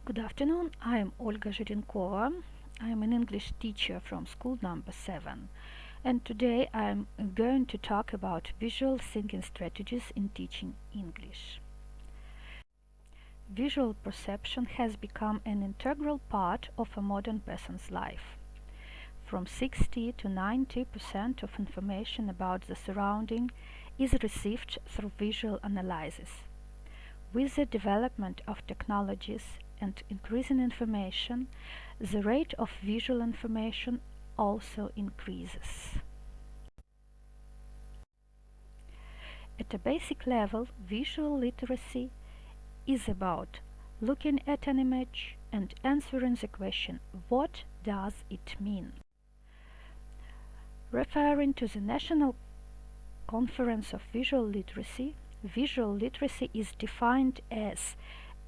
Good afternoon, I am Olga Zhirenkova. I am an English teacher from school number 7, and today I am going to talk about visual thinking strategies in teaching English. Visual perception has become an integral part of a modern person's life. From 60 to 90% of information about the surrounding is received through visual analysis. With the development of technologies and increasing information, the rate of visual information also increases. At a basic level, visual literacy is about looking at an image and answering the question, what does it mean? Referring to the National Conference of visual literacy is defined as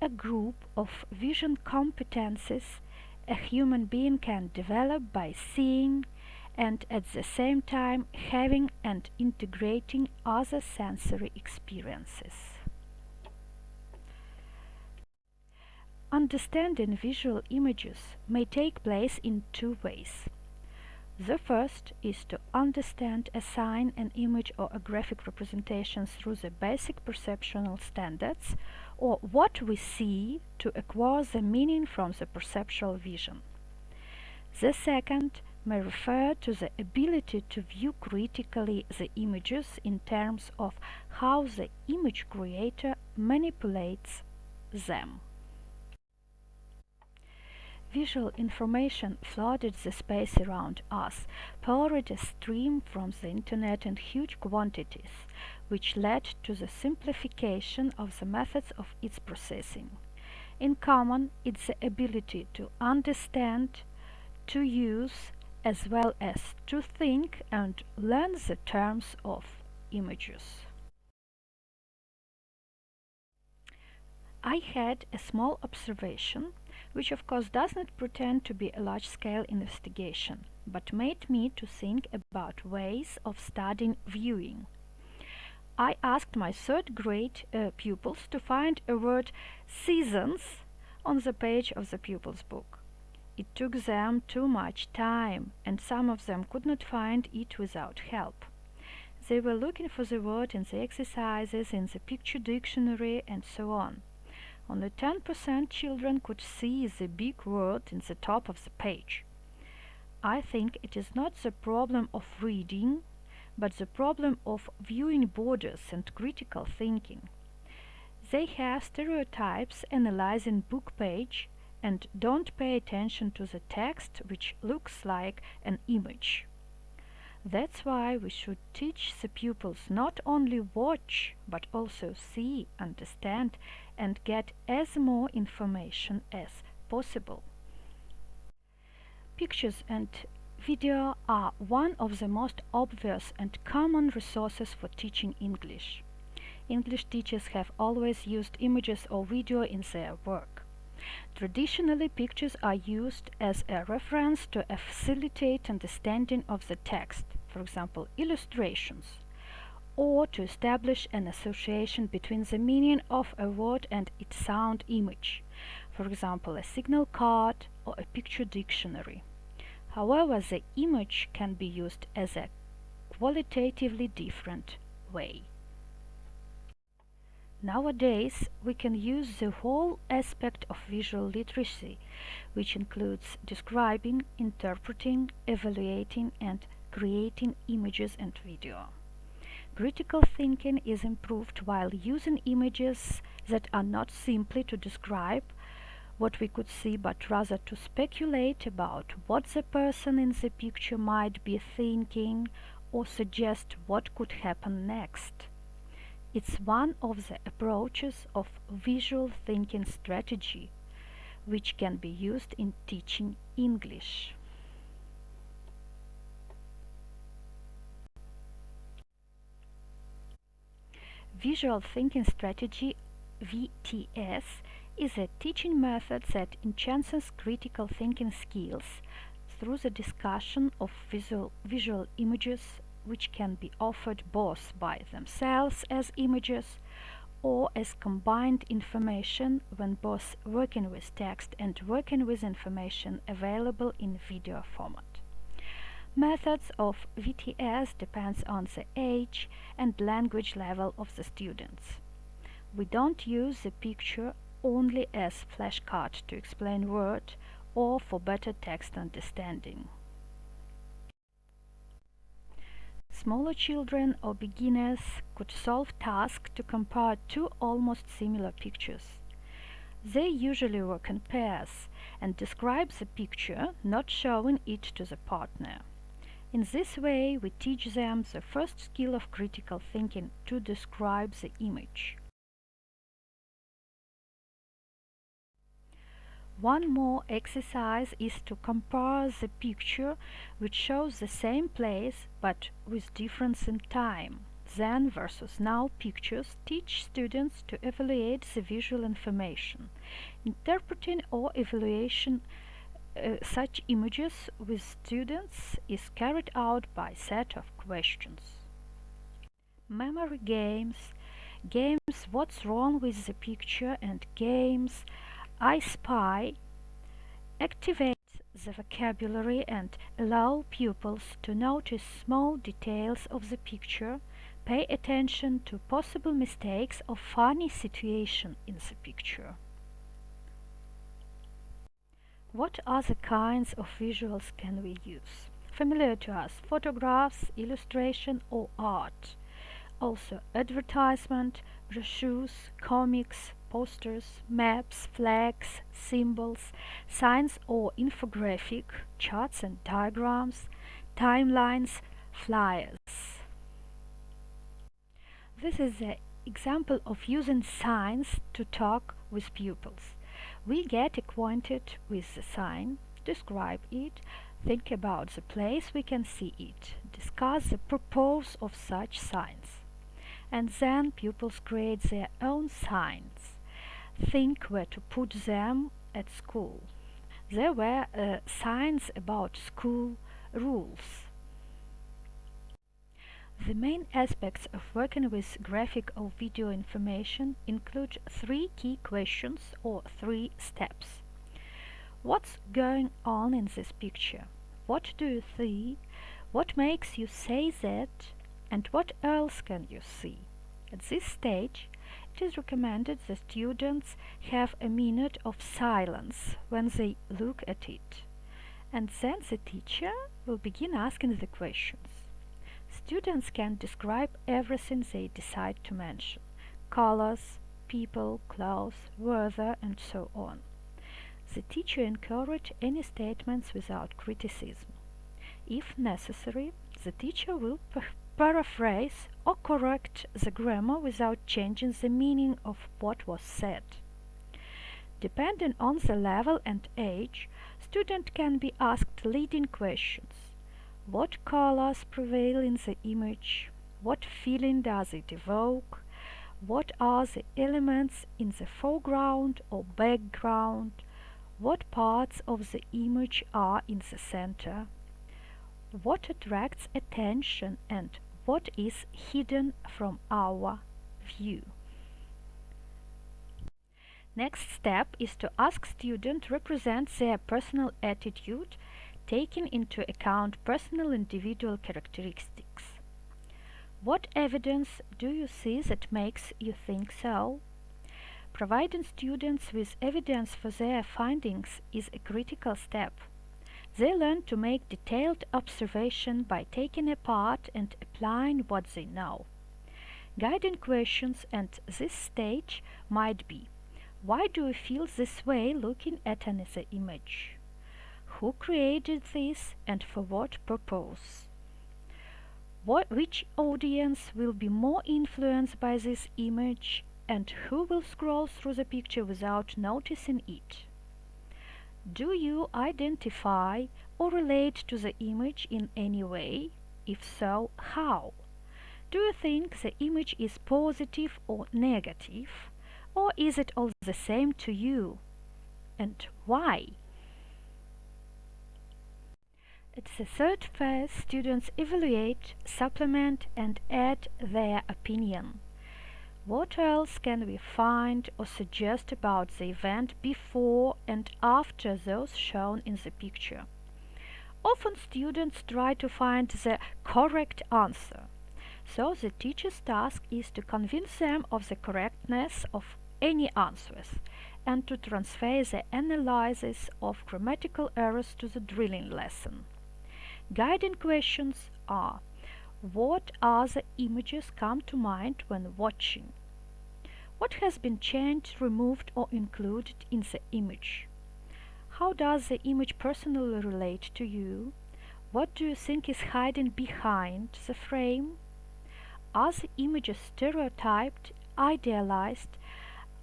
a group of vision competencies a human being can develop by seeing and at the same time having and integrating other sensory experiences. Understanding visual images may take place in two ways. The first is to understand a sign, an image, or a graphic representation through the basic perceptual standards, or what we see, to acquire the meaning from the perceptual vision. The second may refer to the ability to view critically the images in terms of how the image creator manipulates them. Visual information flooded the space around us, poured a stream from the internet in huge quantities, which led to the simplification of the methods of its processing. In common, it's the ability to understand, to use, as well as to think and learn the terms of images. I had a small observation, which of course does not pretend to be a large-scale investigation, but made me to think about ways of studying viewing. I asked my third grade pupils to find a word seasons on the page of the pupils' book. It took them too much time, and some of them could not find it without help. They were looking for the word in the exercises, in the picture dictionary, and so on. Only 10% children could see the big word in the top of the page. I think it is not the problem of reading, but the problem of viewing borders and critical thinking. They have stereotypes analyzing book page and don't pay attention to the text, which looks like an image. That's why we should teach the pupils not only watch, but also see, understand, and get as more information as possible. Pictures and video are one of the most obvious and common resources for teaching English. English teachers have always used images or video in their work. Traditionally, pictures are used as a reference to facilitate understanding of the text, for example, illustrations, or to establish an association between the meaning of a word and its sound image, for example, a signal card or a picture dictionary. However, the image can be used as a qualitatively different way. Nowadays, we can use the whole aspect of visual literacy, which includes describing, interpreting, evaluating, and creating images and video. Critical thinking is improved while using images that are not simply to describe what we could see, but rather to speculate about what the person in the picture might be thinking or suggest what could happen next. It's one of the approaches of visual thinking strategy, which can be used in teaching English. Visual thinking strategy, VTS, is a teaching method that enhances critical thinking skills through the discussion of visual images, which can be offered both by themselves as images or as combined information when both working with text and working with information available in video format. Methods of VTS depends on the age and language level of the students. We don't use the picture only as flashcard to explain word or for better text understanding. Smaller children or beginners could solve tasks to compare two almost similar pictures. They usually work in pairs and describe the picture, not showing it to the partner. In this way, we teach them the first skill of critical thinking to describe the image. One more exercise is to compare the picture which shows the same place but with difference in time. Then versus now pictures teach students to evaluate the visual information. Interpreting or evaluation such images with students is carried out by a set of questions. Memory games, games What's Wrong with the Picture, and games I Spy activate the vocabulary and allow pupils to notice small details of the picture, pay attention to possible mistakes or funny situation in the picture. What other kinds of visuals can we use? Familiar to us: photographs, illustration or art. Also advertisement, brochures, comics, posters, maps, flags, symbols, signs or infographic, charts and diagrams, timelines, flyers. This is an example of using signs to talk with pupils. We get acquainted with the sign, describe it, think about the place we can see it, discuss the purpose of such signs. And then pupils create their own signs, think where to put them at school. There were signs about school rules. The main aspects of working with graphic or video information include three key questions or three steps. What's going on in this picture? What do you see? What makes you say that? And what else can you see? At this stage, it is recommended that students have a minute of silence when they look at it, and then the teacher will begin asking the questions. Students can describe everything they decide to mention: colors, people, clothes, weather, and so on. The teacher encourages any statements without criticism. If necessary, the teacher will paraphrase or correct the grammar without changing the meaning of what was said. Depending on the level and age, student can be asked leading questions. What colors prevail in the image? What feeling does it evoke? What are the elements in the foreground or background? What parts of the image are in the center? What attracts attention and what is hidden from our view? Next step is to ask students to represent their personal attitude, taking into account personal individual characteristics. What evidence do you see that makes you think so? Providing students with evidence for their findings is a critical step. They learn to make detailed observation by taking apart and applying what they know. Guiding questions at this stage might be: why do you feel this way looking at another image? Who created this and for what purpose? Which audience will be more influenced by this image, and who will scroll through the picture without noticing it? Do you identify or relate to the image in any way? If so, how? Do you think the image is positive or negative? Or is it all the same to you? And why? At the third phase, students evaluate, supplement, and add their opinion. What else can we find or suggest about the event before and after those shown in the picture? Often students try to find the correct answer, so the teacher's task is to convince them of the correctness of any answers and to transfer the analysis of grammatical errors to the drilling lesson. Guiding questions are: what other images come to mind when watching? What has been changed, removed, or included in the image? How does the image personally relate to you? What do you think is hiding behind the frame? Are the images stereotyped, idealized,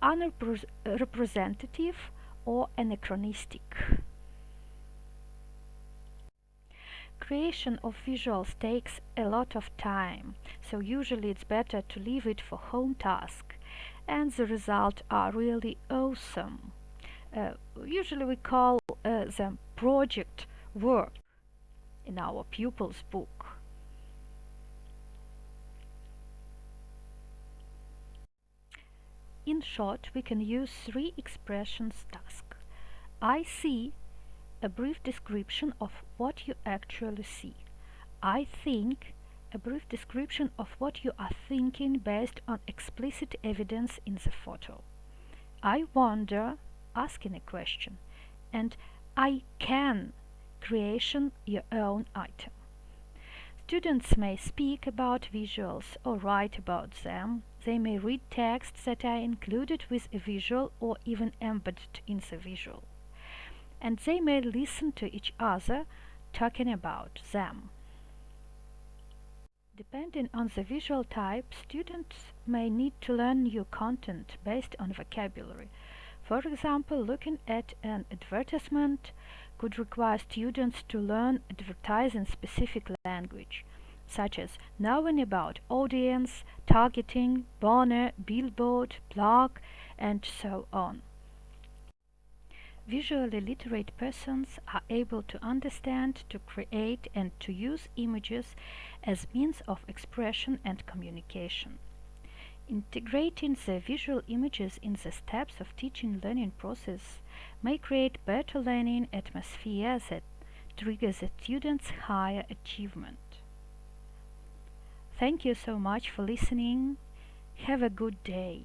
unrepresentative, or anachronistic? Creation of visuals takes a lot of time, so usually it's better to leave it for home task, and the results are really awesome. Usually we call them project work in our pupils' book. In short, we can use three expressions task. I see, a brief description of what you actually see. I think, a brief description of what you are thinking based on explicit evidence in the photo. I wonder, asking a question. And I can, creation your own item. Students may speak about visuals or write about them. They may read texts that are included with a visual or even embedded in the visual. And they may listen to each other talking about them. Depending on the visual type, students may need to learn new content based on vocabulary. For example, looking at an advertisement could require students to learn advertising specific language, such as knowing about audience, targeting, banner, billboard, blog, and so on. Visually literate persons are able to understand, to create, and to use images as means of expression and communication. Integrating the visual images in the steps of teaching-learning process may create better learning atmosphere that triggers the students' higher achievement. Thank you so much for listening. Have a good day.